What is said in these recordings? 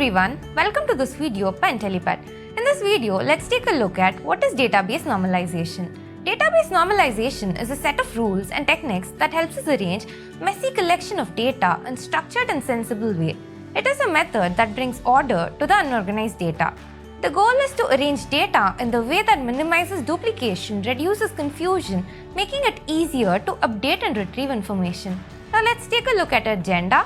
everyone, welcome to this video by IntelliPad. In this video, let's take a look at what is database normalization. Database normalization is a set of rules and techniques that helps us arrange messy collection of data in structured and sensible way. It is a method that brings order to the unorganized data. The goal is to arrange data in the way that minimizes duplication, reduces confusion, making it easier to update and retrieve information. Now let's take a look at our agenda.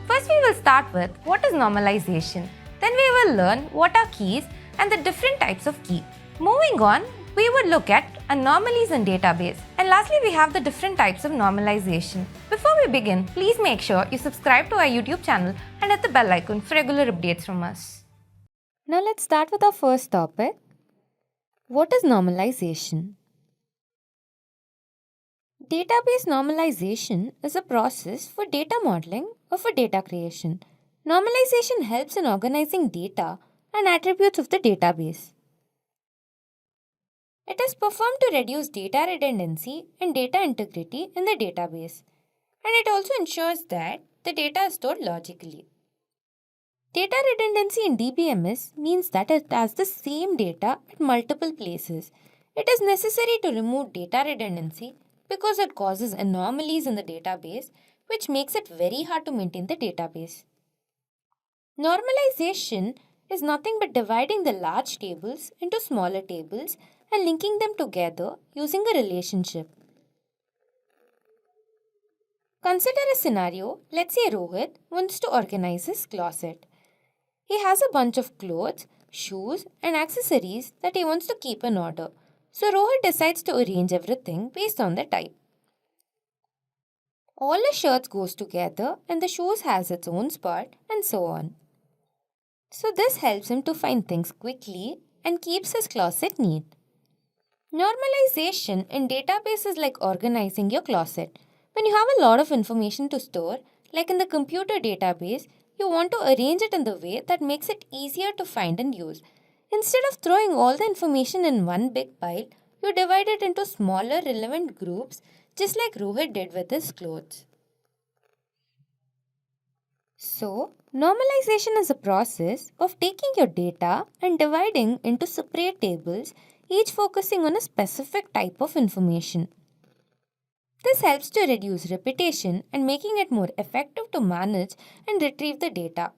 First, we will start with what is normalization. Then we will learn what are keys and the different types of key. Moving on, we would look at anomalies in database. And lastly, we have the different types of normalization. Before we begin, please make sure you subscribe to our YouTube channel and hit the bell icon for regular updates from us. Now let's start with our first topic. What is normalization? Database normalization is a process for data modeling or for data creation. Normalization helps in organizing data and attributes of the database. It is performed to reduce data redundancy and data integrity in the database, and it also ensures that the data is stored logically. Data redundancy in DBMS means that it has the same data at multiple places. It is necessary to remove data redundancy because it causes anomalies in the database, which makes it very hard to maintain the database. Normalization is nothing but dividing the large tables into smaller tables and linking them together using a relationship. Consider a scenario. Let's say Rohit wants to organize his closet. He has a bunch of clothes, shoes, and accessories that he wants to keep in order. So Rohit decides to arrange everything based on the type. All the shirts goes together and the shoes has its own spot and so on. So this helps him to find things quickly and keeps his closet neat. Normalization in database is like organizing your closet. When you have a lot of information to store, like in the computer database, you want to arrange it in the way that makes it easier to find and use. Instead of throwing all the information in one big pile, you divide it into smaller relevant groups, just like Rohit did with his clothes. So, normalization is a process of taking your data and dividing into separate tables, each focusing on a specific type of information. This helps to reduce repetition and making it more effective to manage and retrieve the data.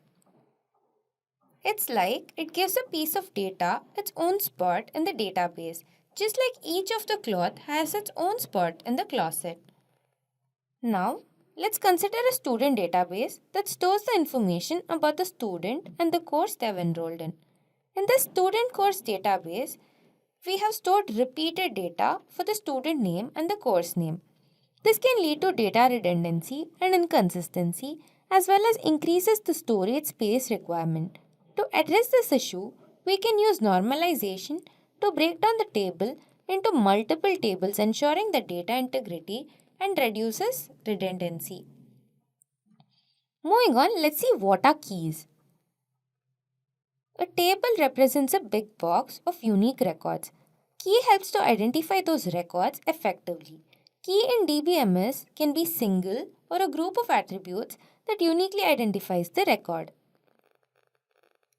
It's like it gives a piece of data its own spot in the database, just like each of the cloth has its own spot in the closet. Now, let's consider a student database that stores the information about the student and the course they have enrolled in. In the student course database, we have stored repeated data for the student name and the course name. This can lead to data redundancy and inconsistency as well as increases the storage space requirement. To address this issue, we can use normalization to break down the table into multiple tables, ensuring the data integrity and reduces redundancy. Moving on, let's see what are keys. A table represents a big box of unique records. Key helps to identify those records effectively. Key in DBMS can be single or a group of attributes that uniquely identifies the record.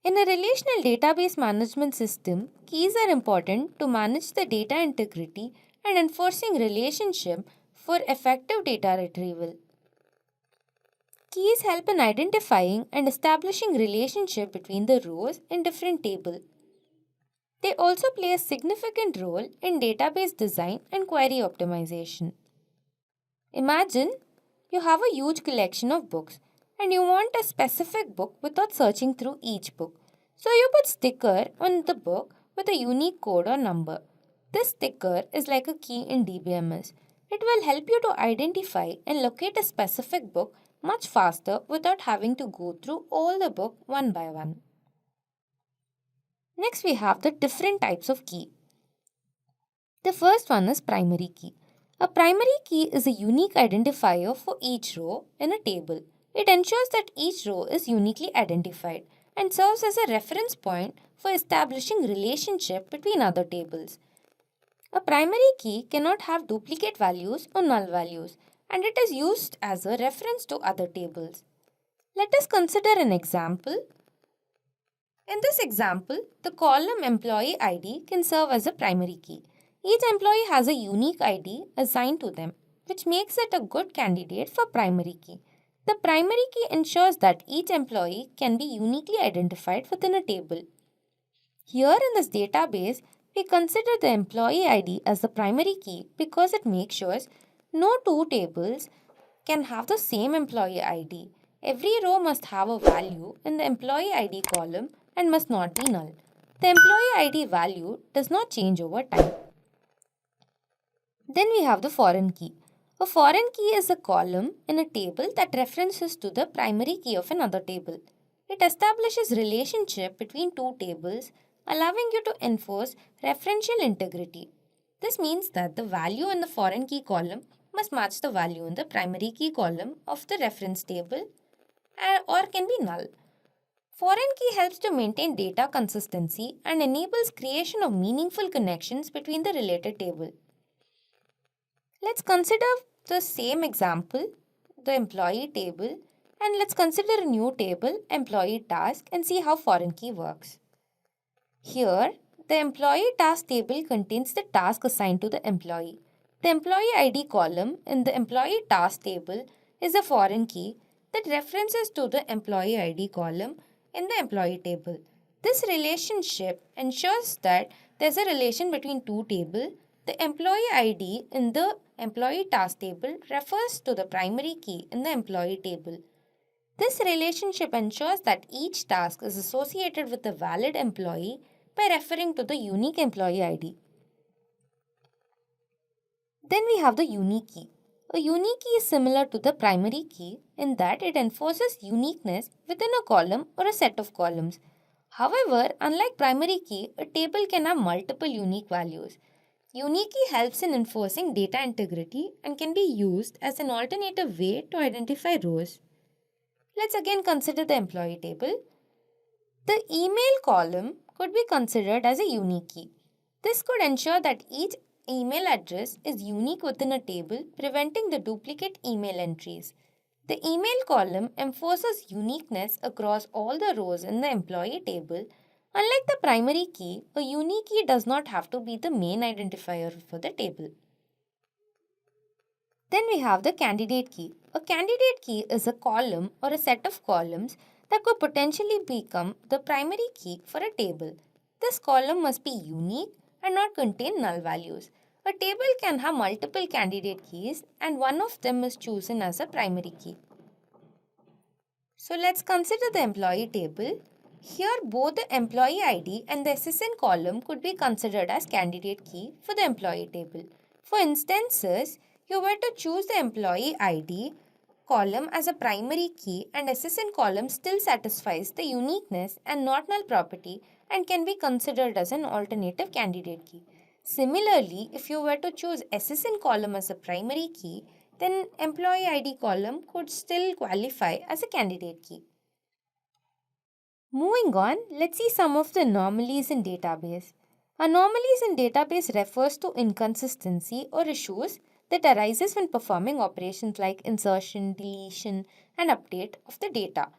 In a relational database management system, keys are important to manage the data integrity and enforcing relationship for effective data retrieval. Keys help in identifying and establishing relationship between the rows in different tables. They also play a significant role in database design and query optimization. Imagine you have a huge collection of books and you want a specific book without searching through each book. So you put sticker on the book with a unique code or number. This sticker is like a key in DBMS. It will help you to identify and locate a specific book much faster without having to go through all the book one by one. Next, we have the different types of key. The first one is primary key. A primary key is a unique identifier for each row in a table. It ensures that each row is uniquely identified and serves as a reference point for establishing relationship between other tables. A primary key cannot have duplicate values or null values, and it is used as a reference to other tables. Let us consider an example. In this example, the column employee ID can serve as a primary key. Each employee has a unique ID assigned to them, which makes it a good candidate for primary key. The primary key ensures that each employee can be uniquely identified within a table. Here in this database, we consider the employee ID as the primary key because it makes sure no two tables can have the same employee ID. Every row must have a value in the employee ID column and must not be null. The employee ID value does not change over time. Then we have the foreign key. A foreign key is a column in a table that references to the primary key of another table. It establishes relationship between two tables, allowing you to enforce referential integrity. This means that the value in the foreign key column must match the value in the primary key column of the reference table or can be null. Foreign key helps to maintain data consistency and enables creation of meaningful connections between the related table. Let's consider the same example, the employee table, and let's consider a new table, employee task, and see how foreign key works. Here, the employee task table contains the task assigned to the employee. The employee ID column in the employee task table is a foreign key that references to the employee ID column in the employee table. This relationship ensures that there's a relation between two tables. The employee ID in the employee task table refers to the primary key in the employee table. This relationship ensures that each task is associated with a valid employee by referring to the unique employee ID. Then we have the unique key. A unique key is similar to the primary key in that it enforces uniqueness within a column or a set of columns. However, unlike primary key, a table can have multiple unique values. Unique key helps in enforcing data integrity and can be used as an alternative way to identify rows. Let's again consider the employee table. The email column could be considered as a unique key. This could ensure that each email address is unique within a table, preventing the duplicate email entries. The email column enforces uniqueness across all the rows in the employee table. Unlike the primary key, a unique key does not have to be the main identifier for the table. Then we have the candidate key. A candidate key is a column or a set of columns that could potentially become the primary key for a table. This column must be unique and not contain null values. A table can have multiple candidate keys and one of them is chosen as a primary key. So let's consider the employee table. Here both the employee ID and the SSN column could be considered as candidate key for the employee table. For instances, you were to choose the employee ID column as a primary key and SSN column still satisfies the uniqueness and not null property and can be considered as an alternative candidate key. Similarly, if you were to choose SSN column as a primary key, then employee ID column could still qualify as a candidate key. Moving on, let's see some of the anomalies in database. Anomalies in database refers to inconsistency or issues that arises when performing operations like insertion, deletion, and update of the data.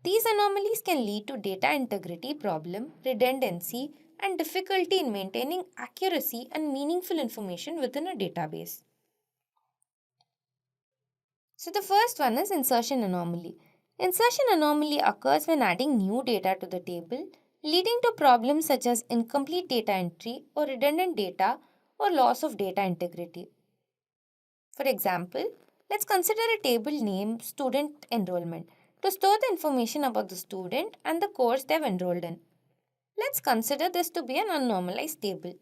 These anomalies can lead to data integrity problem, redundancy, and difficulty in maintaining accuracy and meaningful information within a database. So the first one is insertion anomaly. Insertion anomaly occurs when adding new data to the table, leading to problems such as incomplete data entry or redundant data or loss of data integrity. For example, let's consider a table named student enrollment to store the information about the student and the course they have enrolled in. Let's consider this to be an unnormalized table.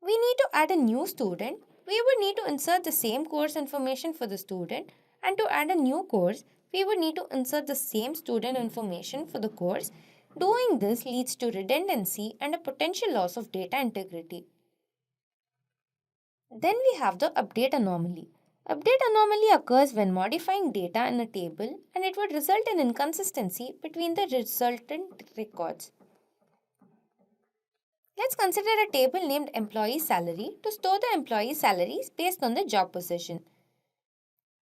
We need to add a new student. We would need to insert the same course information for the student, and to add a new course, we would need to insert the same student information for the course. Doing this leads to redundancy and a potential loss of data integrity. Then we have the update anomaly. Update anomaly occurs when modifying data in a table and it would result in inconsistency between the resultant records. Let's consider a table named employee salary to store the employee salaries based on the job position.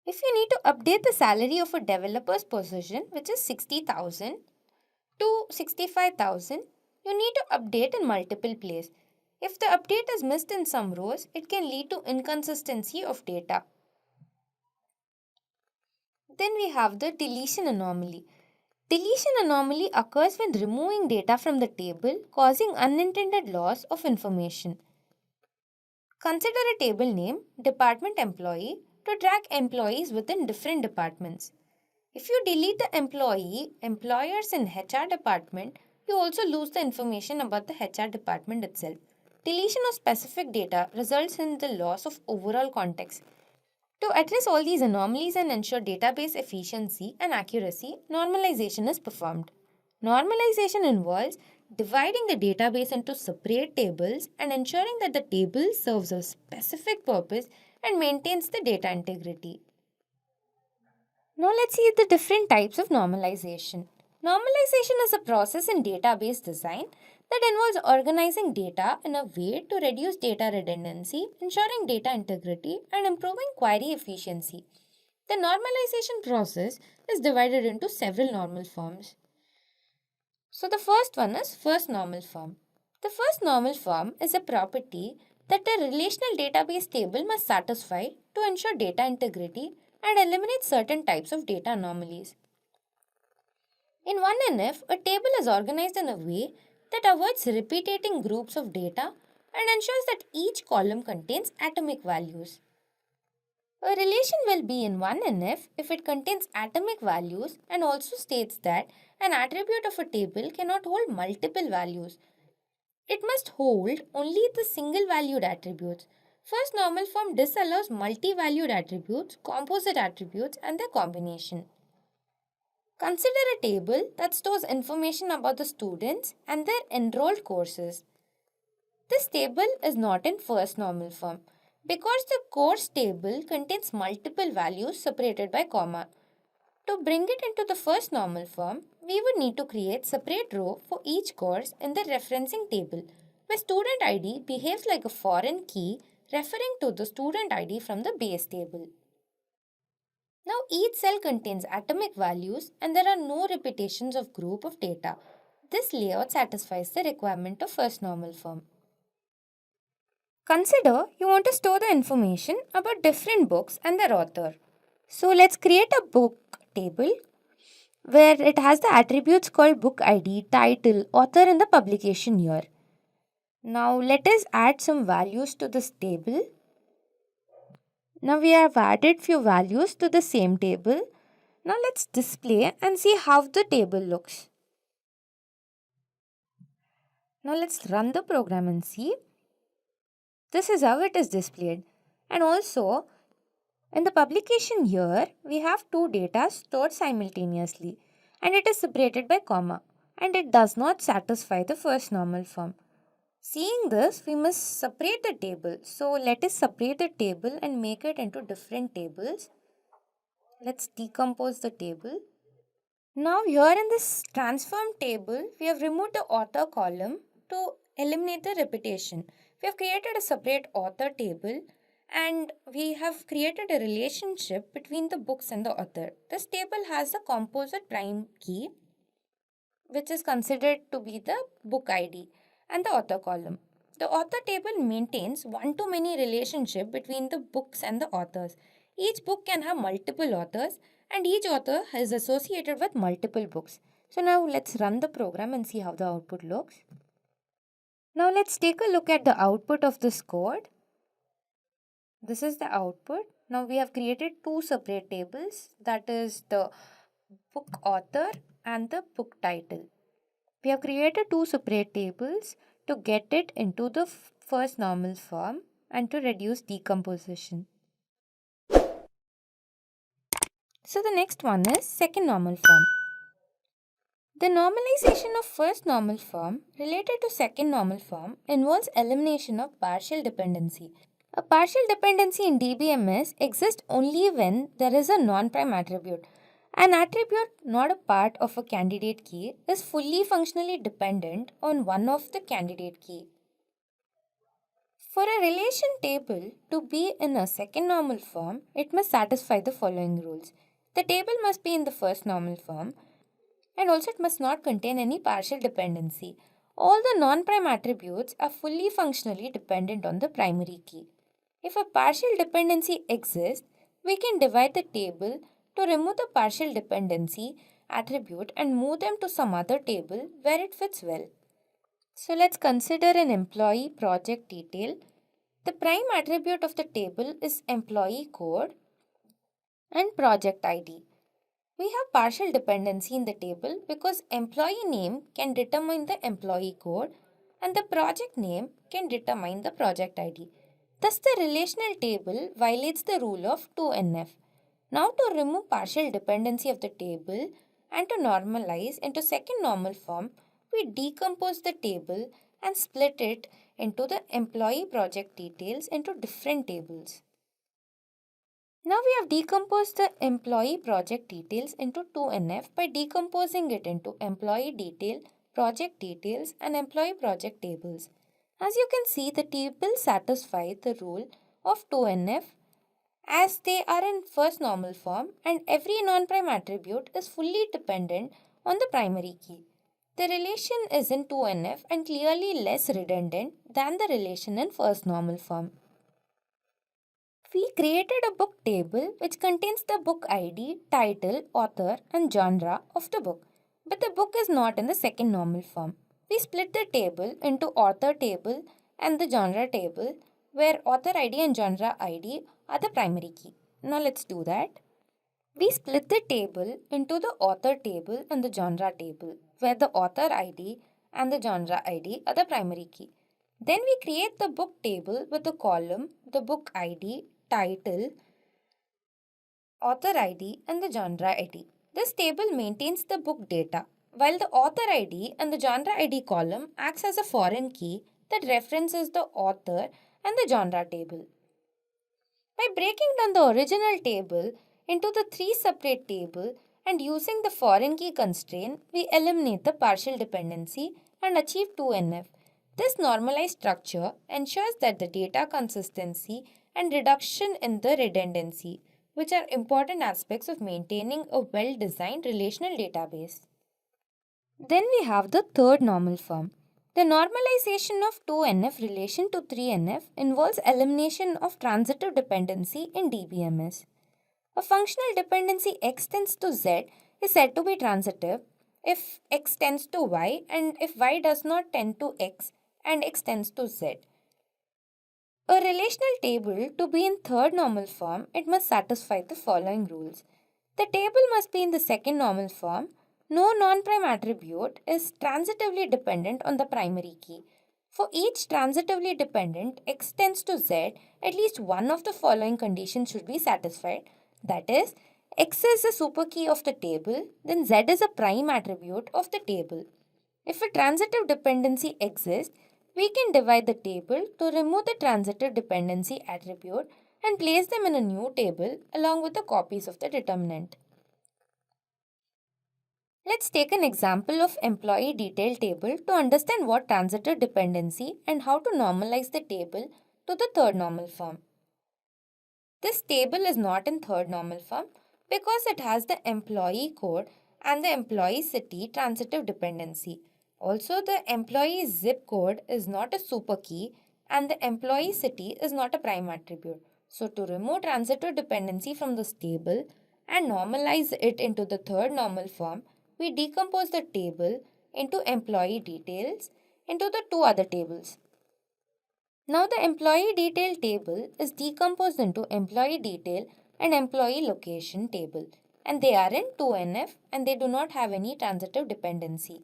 If you need to update the salary of a developer's position, which is 60,000, to 65,000, you need to update in multiple places. If the update is missed in some rows, it can lead to inconsistency of data. Then we have the deletion anomaly. Deletion anomaly occurs when removing data from the table, causing unintended loss of information. Consider a table name, department employee, to track employees within different departments. If you delete the employers in HR department, you also lose the information about the HR department itself. Deletion of specific data results in the loss of overall context. To address all these anomalies and ensure database efficiency and accuracy, normalization is performed. Normalization involves dividing the database into separate tables and ensuring that the table serves a specific purpose and maintains the data integrity. Now let's see the different types of normalization. Normalization is a process in database design that involves organizing data in a way to reduce data redundancy, ensuring data integrity, and improving query efficiency. The normalization process is divided into several normal forms. So the first one is first normal form. The first normal form is a property that a relational database table must satisfy to ensure data integrity and eliminate certain types of data anomalies. In 1NF, a table is organized in a way that avoids repeating groups of data and ensures that each column contains atomic values. A relation will be in 1NF if it contains atomic values and also states that an attribute of a table cannot hold multiple values. It must hold only the single valued attributes. First normal form disallows multi-valued attributes, composite attributes, and their combination. Consider a table that stores information about the students and their enrolled courses. This table is not in first normal form because the course table contains multiple values separated by comma. To bring it into the first normal form, we would need to create separate row for each course in the referencing table, where student ID behaves like a foreign key referring to the student ID from the base table. Now each cell contains atomic values and there are no repetitions of group of data. This layout satisfies the requirement of first normal form. Consider you want to store the information about different books and their author. So let's create a book table where it has the attributes called book ID, title, author and the publication year. Now let us add some values to this table. Now we have added few values to the same table. Now let's display and see how the table looks. Now let's run the program and see. This is how it is displayed. And also in the publication year, we have two data stored simultaneously and it is separated by comma and it does not satisfy the first normal form. Seeing this, we must separate the table. So let us separate the table and make it into different tables. Let's decompose the table. Now here in this transform table, we have removed the author column to eliminate the repetition. We have created a separate author table and we have created a relationship between the books and the author. This table has the composite prime key, which is considered to be the book ID, and the author column. The author table maintains one-to-many relationship between the books and the authors. Each book can have multiple authors and each author is associated with multiple books. So now let's run the program and see how the output looks. Now let's take a look at the output of this code. This is the output. Now we have created two separate tables, that is the book author and the book title. We have created two separate tables to get it into the first normal form and to reduce decomposition. So the next one is second normal form. The normalization of first normal form related to second normal form involves elimination of partial dependency. A partial dependency in DBMS exists only when there is a non-prime attribute. An attribute not a part of a candidate key is fully functionally dependent on one of the candidate key. For a relation table to be in a second normal form, it must satisfy the following rules. The table must be in the first normal form. And also it must not contain any partial dependency. All the non-prime attributes are fully functionally dependent on the primary key. If a partial dependency exists, we can divide the table to remove the partial dependency attribute and move them to some other table where it fits well. So let's consider an employee project detail. The prime attribute of the table is employee code and project ID. We have partial dependency in the table because employee name can determine the employee code and the project name can determine the project ID. Thus, the relational table violates the rule of 2NF. Now, to remove partial dependency of the table and to normalize into second normal form, we decompose the table and split it into the employee project details into different tables. Now we have decomposed the employee project details into 2NF by decomposing it into employee detail, project details, and employee project tables. As you can see, the tables satisfy the rule of 2NF as they are in first normal form and every non-prime attribute is fully dependent on the primary key. The relation is in 2NF and clearly less redundant than the relation in first normal form. We created a book table which contains the book ID, title, author, and genre of the book. But the book is not in the second normal form. We split the table into author table and the genre table, where author ID and genre ID are the primary key. Now let's do that. We split the table into the author table and the genre table, where the author ID and the genre ID are the primary key. Then we create the book table with the column, the book ID, title, author ID, and the genre ID. This table maintains the book data, while the author ID and the genre ID column acts as a foreign key that references the author and the genre table. By breaking down the original table into the three separate tables and using the foreign key constraint, we eliminate the partial dependency and achieve 2NF. This normalized structure ensures that the data consistency and reduction in the redundancy, which are important aspects of maintaining a well-designed relational database. Then we have the third normal form. The normalization of 2NF relation to 3NF involves elimination of transitive dependency in DBMS. A functional dependency x tends to z is said to be transitive if x tends to y and if y does not tend to x and x tends to z. A relational table to be in third normal form, it must satisfy the following rules. The table must be in the second normal form. No non-prime attribute is transitively dependent on the primary key. For each transitively dependent x tends to z, at least one of the following conditions should be satisfied. That is, x is a superkey of the table, then z is a prime attribute of the table. If a transitive dependency exists, we can divide the table to remove the transitive dependency attribute and place them in a new table along with the copies of the determinant. Let's take an example of employee detail table to understand what transitive dependency and how to normalize the table to the third normal form. This table is not in third normal form because it has the employee code and the employee city transitive dependency. Also, the employee zip code is not a super key and the employee city is not a prime attribute. So, to remove transitive dependency from this table and normalize it into the third normal form, we decompose the table into employee details into the two other tables. Now the employee detail table is decomposed into employee detail and employee location table, and they are in 2NF and they do not have any transitive dependency.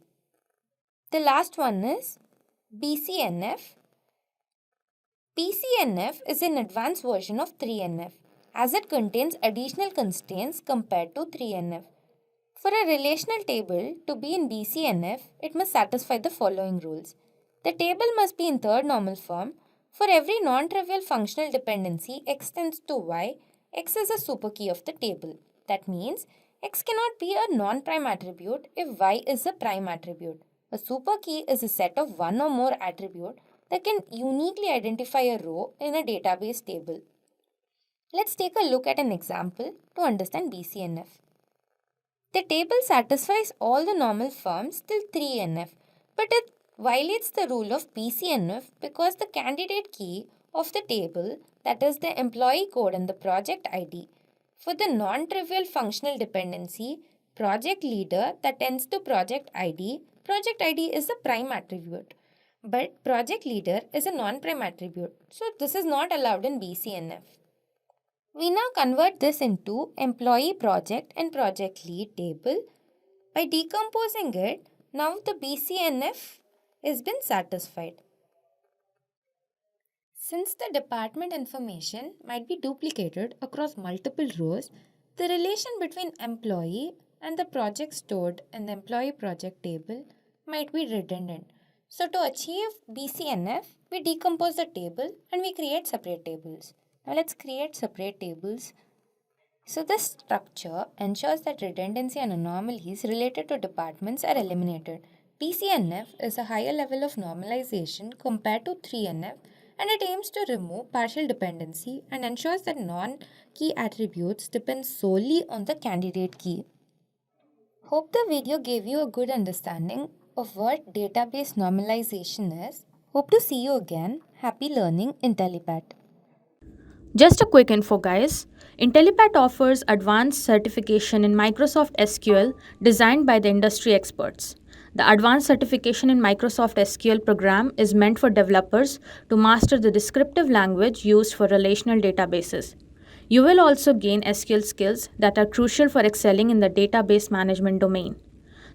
The last one is BCNF. BCNF is an advanced version of 3NF as it contains additional constraints compared to 3NF. For a relational table to be in BCNF, it must satisfy the following rules. The table must be in third normal form. For every non-trivial functional dependency x tends to y, x is a superkey of the table. That means x cannot be a non-prime attribute if y is a prime attribute. A superkey is a set of one or more attributes that can uniquely identify a row in a database table. Let's take a look at an example to understand BCNF. The table satisfies all the normal forms till 3NF, but it violates the rule of BCNF because the candidate key of the table, that is the employee code and the project ID, for the non-trivial functional dependency, project leader that tends to project ID is the prime attribute. But project leader is a non-prime attribute, so this is not allowed in BCNF. We now convert this into employee project and project lead table. By decomposing it, now the BCNF has been satisfied. Since the department information might be duplicated across multiple rows, the relation between employee and the project stored in the employee project table might be redundant. So to achieve BCNF, we decompose the table and we create separate tables. Now let's create separate tables. So this structure ensures that redundancy and anomalies related to departments are eliminated. BCNF is a higher level of normalization compared to 3NF, and it aims to remove partial dependency and ensures that non-key attributes depend solely on the candidate key. Hope the video gave you a good understanding of what database normalization is. Hope to see you again. Happy learning IntelliPat. Just a quick info, guys. IntelliPat offers advanced certification in Microsoft SQL designed by the industry experts. The Advanced Certification in Microsoft SQL program is meant for developers to master the descriptive language used for relational databases. You will also gain SQL skills that are crucial for excelling in the database management domain.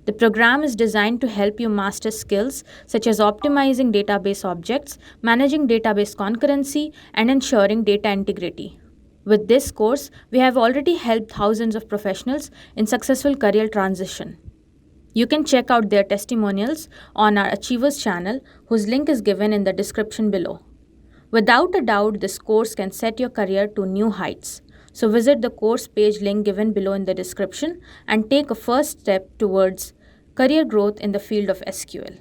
The program is designed to help you master skills such as optimizing database objects, managing database concurrency, and ensuring data integrity. With this course, we have already helped thousands of professionals in successful career transition. You can check out their testimonials on our Achievers channel, whose link is given in the description below. Without a doubt, this course can set your career to new heights. So visit the course page link given below in the description and take a first step towards career growth in the field of SQL.